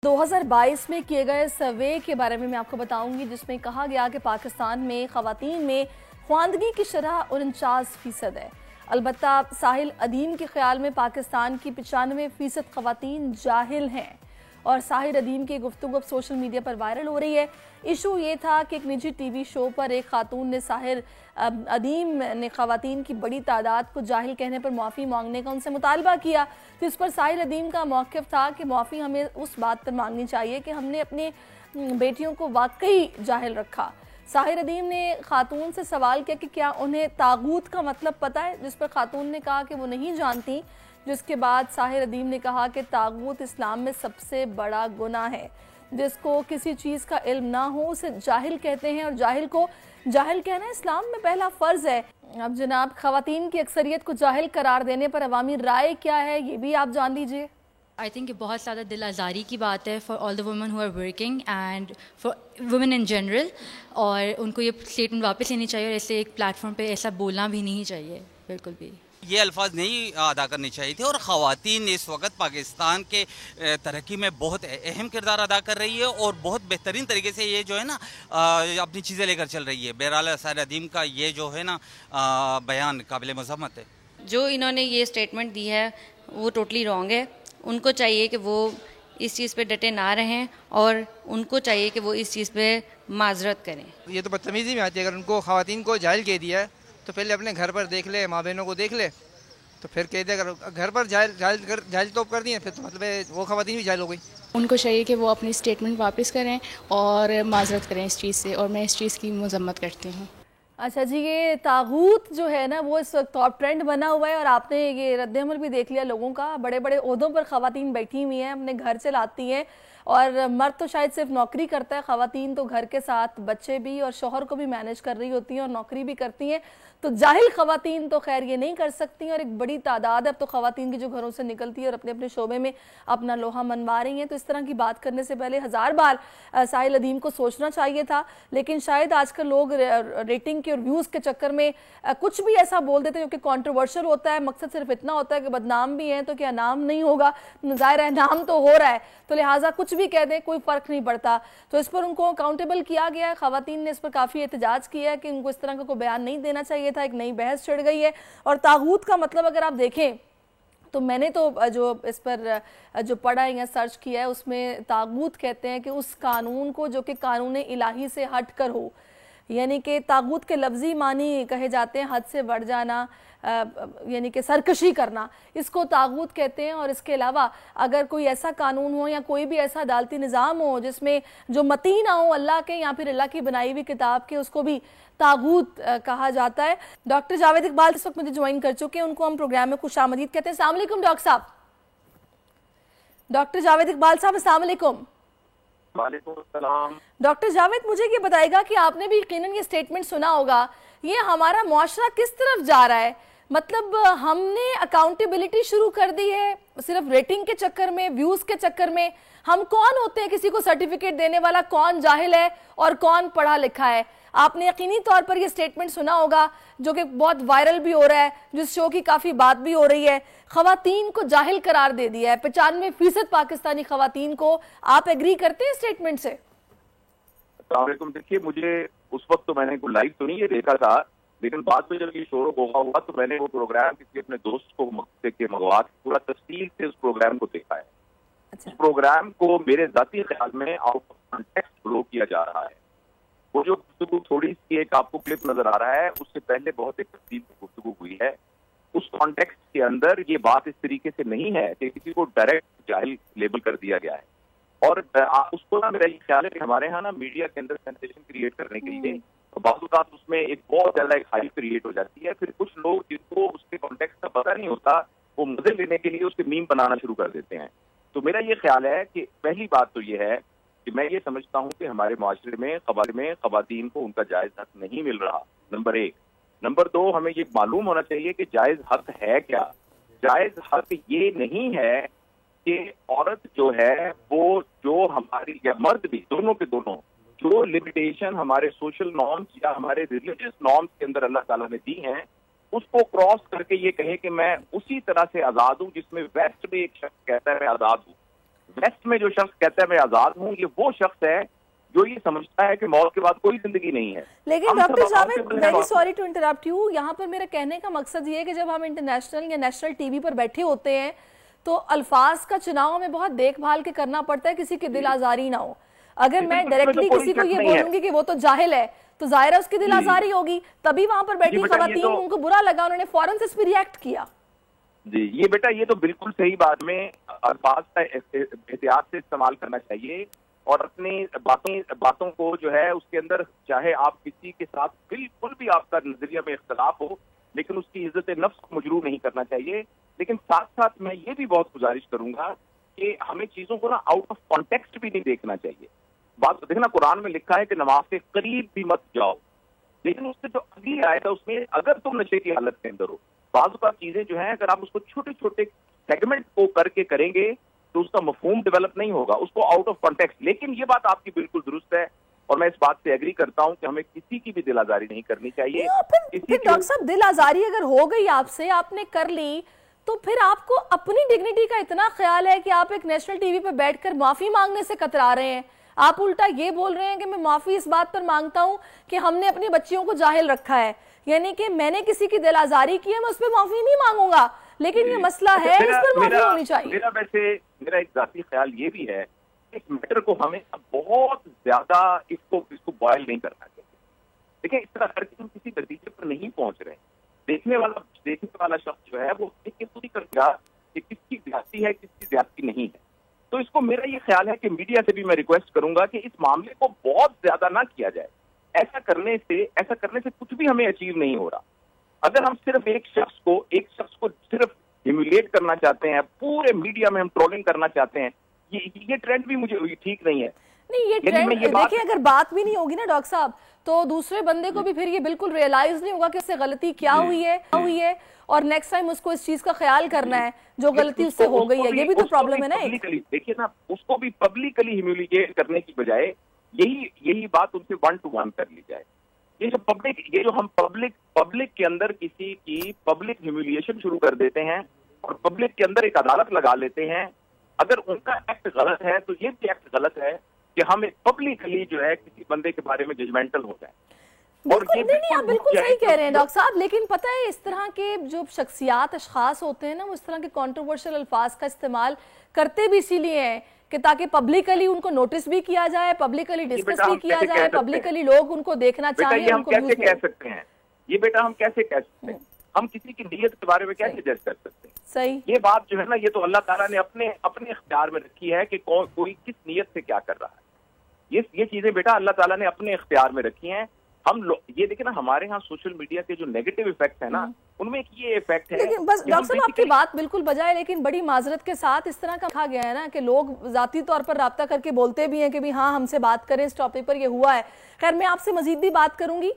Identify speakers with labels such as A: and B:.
A: 2022 में किए गए सर्वे के बारे में मैं आपको बताऊंगी, जिसमें कहा गया कि पाकिस्तान में ख़वातीन में ख्वानदगी की शरह 49% है। अलबत्ता साहिल अदीम के ख्याल में पाकिस्तान की 95% ख़वातीन जाहिल हैं और साहिल अदीम की गुफ्तगू अब सोशल मीडिया पर वायरल हो रही है। इशू ये था कि एक निजी टीवी शो पर एक खातून ने साहिल अदीम ने ख़वातीन की बड़ी तादाद को जाहिल कहने पर माफ़ी मांगने का उनसे मुतालबा किया, तो इस पर साहिल अदीम का मौक़िफ़ था कि माफ़ी हमें उस बात पर मांगनी चाहिए कि हमने अपनी बेटियों को वाकई जाहिल रखा। साहिल अदीम ने खातून से सवाल किया कि क्या उन्हें तागूत का मतलब पता है, जिस पर खातून ने कहा कि वो नहीं जानती, जिसके बाद साहिल अदीम ने कहा कि तागूत इस्लाम में सबसे बड़ा गुनाह है। जिसको किसी चीज़ का इल्म ना हो उसे जाहिल कहते हैं और जाहिल को जाहिल कहना इस्लाम में पहला फ़र्ज़ है। अब जनाब, ख़वातीन की अक्सरियत को जाहिल करार देने पर अवामी राय क्या है, ये भी आप जान लीजिए।
B: आई थिंक बहुत ज़्यादा दिल आज़ारी की बात है for all the women who are working and for women in general, और उनको ये स्टेटमेंट वापस लेनी चाहिए और ऐसे एक प्लेटफॉर्म पे ऐसा बोलना भी नहीं चाहिए, बिल्कुल भी
C: ये अल्फाज नहीं अदा करनी चाहिए थे। और ख़वातीन इस वक्त पाकिस्तान के तरक्की में बहुत अहम किरदार अदा कर रही है और बहुत बेहतरीन तरीके से ये जो है ना अपनी चीज़ें लेकर चल रही है। बहरहाल साहिल अदीम का ये जो है ना बयान काबिल मज़म्मत है।
B: जो इन्होंने ये स्टेटमेंट दी है वो टोटली रॉन्ग है। उनको चाहिए कि वो इस चीज़ पे डटे ना रहें और उनको चाहिए कि वो इस चीज़ पे माजरत करें।
D: ये तो बदतमीज़ी में आती है। अगर उनको ख़वातीन को जाहिल कह दिया है तो पहले अपने घर पर देख ले, माँ बहनों को देख ले, तो फिर कह दे। अगर घर पर जाहिल तो कर दिए फिर तो मतलब वो ख़वातीन भी जाहिल हो गई।
E: उनको चाहिए कि वो अपनी स्टेटमेंट वापस करें और माजरत करें इस चीज़ से, और मैं इस चीज़ की मज़म्मत करती हूँ।
A: अच्छा जी, ये तागूत जो है ना वो इस वक्त टॉप ट्रेंड बना हुआ है और आपने ये रद्द-ए-अमल भी देख लिया लोगों का। बड़े बड़े ओहदों पर ख़वातीन बैठी हुई हैं, अपने घर चलाती हैं, और मर्द तो शायद सिर्फ नौकरी करता है, ख़वातीन तो घर के साथ बच्चे भी और शौहर को भी मैनेज कर रही होती हैं और नौकरी भी करती हैं। तो जाहिल ख़वातीन तो खैर ये नहीं कर सकती, और एक बड़ी तादाद अब तो ख़वातीन की जो घरों से निकलती है और अपने अपने शोबे में अपना लोहा मनवा रही हैं। तो इस तरह की बात करने से पहले 1000 बार साहिल अदीम को सोचना चाहिए था, लेकिन शायद आजकल लोग रेटिंग के और व्यूज़ के चक्कर में कुछ भी ऐसा बोल देते हैं जो कि कॉन्ट्रोवर्शियल होता है। मकसद सिर्फ इतना होता है कि बदनाम भी हैं तो क्या नाम नहीं होगा, ज़ाहिर है नाम तो हो रहा है, तो लिहाजा कुछ भी कह दे कोई फ़र्क नहीं पड़ता। तो इस पर उनको अकाउंटेबल किया गया है। ख़वातीन ने इस पर काफ़ी एहतजाज किया है कि उनको इस तरह का कोई बयान नहीं देना चाहिए था। एक नई बहस छिड़ गई है। और तागूत का मतलब अगर आप देखें तो मैंने तो जो इस पर जो पढ़ा या सर्च किया है उसमें तागूत कहते हैं कि उस कानून को जो कि कानून इलाही से हट कर हो, यानी कि तागूत के लफ्ज़ी मानी कहे जाते हैं हद से बढ़ जाना, यानी कि सरकशी करना, इसको तागूत कहते हैं। और इसके अलावा अगर कोई ऐसा कानून हो या कोई भी ऐसा अदालती निज़ाम हो जिसमें जो मती ना हो अल्लाह के या फिर अल्लाह की बनाई हुई किताब के, उसको भी तागूत कहा जाता है। डॉक्टर जावेद इकबाल इस वक्त मुझे ज्वाइन कर चुके हैं, उनको हम प्रोग्राम में खुशामदीद कहते हैं। अस्सलाम वालेकुम डॉक्टर साहब। डॉक्टर जावेद इकबाल साहब, अस्सलाम वालेकुम। डॉक्टर जावेद, मुझे ये बताएगा कि आपने भी यकीनन ये स्टेटमेंट सुना होगा, ये हमारा मुआशरा किस तरफ जा रहा है? मतलब हमने अकाउंटेबिलिटी शुरू कर दी है सिर्फ रेटिंग के चक्कर में, व्यूज के चक्कर में। हम कौन होते हैं किसी को सर्टिफिकेट देने वाला, कौन जाहिल है और कौन पढ़ा लिखा है? आपने यकीनी तौर पर यह स्टेटमेंट सुना होगा जो कि बहुत वायरल भी हो रहा है, जिस शो की काफी बात भी हो रही है। ख़वातीन को जाहिल करार दे दिया है 95% पाकिस्तानी ख़वातीन को। आप एग्री करते हैं स्टेटमेंट से?
F: देखिए, मुझे उस वक्त तो मैंने लाइव तो नहीं ये देखा था, लेकिन बाद में जब ये शोर हुआ तो मैंने वो प्रोग्राम किसी अपने दोस्त को मंगवा के पूरा तफसील से उस प्रोग्राम को देखा है।
A: अच्छा।
F: उस प्रोग्राम को मेरे जाती ख्याल में आउट ऑफ कॉन्टेक्स्ट फ्लो किया जा रहा है। वो जो गुफ्तगू थोड़ी सी एक आपको क्लिप नजर आ रहा है, उससे पहले बहुत एक तफसील से गुफ्तगू हुई है। उस कॉन्टेक्स्ट के अंदर ये बात इस तरीके से नहीं है कि किसी को डायरेक्ट जाहिल लेबल कर दिया गया है। और उसको ना मेरा ये ख्याल है कि हमारे यहाँ ना मीडिया के अंदर सेंसेशन क्रिएट करने के लिए बात उसमें एक बहुत ज्यादा एक हाइप क्रिएट हो जाती है। फिर कुछ लोग जिनको उसके कॉन्टेक्स्ट का पता नहीं होता, वो मजे लेने के लिए उसके मीम बनाना शुरू कर देते हैं। तो मेरा ये ख्याल है कि पहली बात तो ये है कि मैं ये समझता हूँ कि हमारे माशरे में ख़वातीन को उनका जायज हक नहीं मिल रहा, नंबर 1। नंबर 2, हमें ये मालूम होना चाहिए कि जायज हक है क्या। जायज हक ये नहीं है कि औरत जो है वो जो हमारी, या मर्द भी, दोनों के दोनों, जो लिमिटेशन हमारे सोशल नॉर्म्स या हमारे रिलीजियस नॉर्म्स के अंदर अल्लाह ताला ने दी हैं, उसको क्रॉस करके ये कहे कि मैं उसी तरह से आजाद हूं जिसमें वेस्ट में एक शख्स कहता है मैं आजाद हूं। वेस्ट में जो शख्स कहता है मैं आजाद हूँ, ये वो शख्स है जो ये समझता है कि मौत के बाद कोई जिंदगी नहीं है।
A: लेकिन doctor Javed, very sorry to interrupt you, यहाँ पर मेरा कहने का मकसद ये है कि जब हम इंटरनेशनल या नेशनल टीवी पर बैठे होते हैं तो अल्फाज का चुनाव में बहुत देखभाल के करना पड़ता है, किसी की दिल आजारी ना हो। अगर मैं डायरेक्टली किसी को ये बोलूंगी कि वो तो जाहिल है तो जाहिर है उसकी दिल आजारी होगी, तभी वहां पर बैठी खवातीन उनको बुरा लगा, उन्होंने फौरन से इस पर रिएक्ट किया।
F: जी ये बेटा ये तो बिल्कुल सही बात में अल्फाज का एहतियात से इस्तेमाल करना चाहिए और अपनी बातों को जो है उसके अंदर, चाहे आप किसी के साथ बिल्कुल भी आपका नजरिया में इख्तलाफ हो, लेकिन उसकी इज्जत नफ्स को मजरूर नहीं करना चाहिए। लेकिन साथ साथ मैं ये भी बहुत गुजारिश करूंगा कि हमें चीजों को ना आउट ऑफ कॉन्टेक्स्ट भी नहीं देखना चाहिए। बात देखना, कुरान में लिखा है कि नमाज के करीब भी मत जाओ, लेकिन उससे जो अगली आयत है उसमें अगर तुम नशे की हालत के अंदर हो, बाज़ औक़ात चीजें जो हैं अगर आप उसको छोटे छोटे सेगमेंट को करके करेंगे तो उसका मफहूम डेवलप नहीं होगा, उसको आउट ऑफ कॉन्टेक्स्ट। लेकिन ये बात आपकी बिल्कुल दुरुस्त है और मैं इस बात से एग्री करता हूं कि हमें किसी की भी दिल आजारी नहीं करनी चाहिए।
A: फिर डॉक्टर साहब, दिल आजारी अगर हो गई आपसे, आपने कर ली, तो फिर आपको अपनी डिग्निटी का इतना ख्याल है कि आप एक नेशनल टीवी पर बैठकर माफी मांगने से कतरा रहे हैं। आप उल्टा ये बोल रहे हैं कि मैं माफी इस बात पर मांगता हूं कि हमने अपनी बच्चियों को जाहिल रखा है, यानी कि मैंने किसी की दिल आजारी की है, मैं उस पर माफी नहीं मांगूंगा, लेकिन ये मसला है, इस पर माफी होनी चाहिए।
F: मेरा एक जाती ख्याल ये भी है, इस मैटर को हमें बहुत ज्यादा इसको बॉयल नहीं करना चाहिए। देखिए, इस तरह करके हम किसी नतीजे पर नहीं पहुंच रहे। देखने वाला शख्स जो है वो देख के खुद ही करेगा कि किसकी ज्यादती है, किसकी ज्यादती नहीं है। तो इसको मेरा ये ख्याल है कि मीडिया से भी मैं रिक्वेस्ट करूंगा कि इस मामले को बहुत ज्यादा ना किया जाए। ऐसा करने से कुछ भी हमें अचीव नहीं हो रहा। अगर हम सिर्फ एक शख्स को सिर्फ ह्यूमिलिएट करना चाहते हैं, पूरे मीडिया में हम ट्रोलिंग करना चाहते हैं, ये ट्रेंड भी मुझे ठीक नहीं है।
A: नहीं, ये ट्रेंड देखिए, अगर बात भी नहीं होगी ना डॉक्टर साहब, तो दूसरे बंदे को भी फिर ये बिल्कुल रियलाइज नहीं होगा कि उससे गलती क्या हुई है और नेक्स्ट टाइम उसको इस चीज का ख्याल करना है जो गलती उससे हो गई है। ये भी तो प्रॉब्लम है ना।
F: देखिए ना, उसको भी पब्लिकली ह्यूमिलिएट करने की बजाय यही बात उनसे 1 to 1 कर ली जाए। ये जो हम पब्लिक के अंदर किसी की पब्लिक ह्यूमिलिएशन शुरू कर देते हैं और पब्लिक के अंदर एक अदालत लगा लेते हैं, अगर उनका एक्ट गलत है तो ये भी एक्ट गलत है कि हम पब्लिकली जो है किसी बंदे के बारे में जजमेंटल हो जाए।
A: नहीं, आप बिल्कुल सही कह रहे हैं डॉक्टर साहब, लेकिन पता है इस तरह के जो शख्सियात अशखास होते हैं ना, वो इस तरह के कॉन्ट्रोवर्शियल अल्फाज का इस्तेमाल करते भी इसीलिए हैं कि ताकि पब्लिकली उनको नोटिस भी किया जाए, पब्लिकली डिस्कस भी किया जाए, पब्लिकली लोग उनको देखना चाहें।
F: हम कैसे कह सकते हैं ये बेटा, हम कैसे कह सकते हैं? हम किसी की नीयत के बारे में कैसे जज कर सकते हैं?
A: सही,
F: ये बात जो है ना, ये तो अल्लाह ताला ने अपने इख्तियार में रखी है कि कोई किस नीयत से क्या कर रहा है। ये चीजें बेटा अल्लाह ताला ने अपने इख्तियार में रखी हैं। ये देखे ना, हमारे यहाँ सोशल मीडिया के जो नेगेटिव इफेक्ट है ना, उनमें एक ये इफेक्ट है।
A: लेकिन बस डॉक्टर साहब, आपकी बात बिल्कुल बजाय, लेकिन बड़ी माजरत के साथ इस तरह का कहा गया है ना कि लोग जाती तौर पर राब्ता करके बोलते भी हैं कि भी हाँ हमसे बात करें इस टॉपिक पर, ये हुआ है। खैर, मैं आपसे मजीद भी बात करूंगी।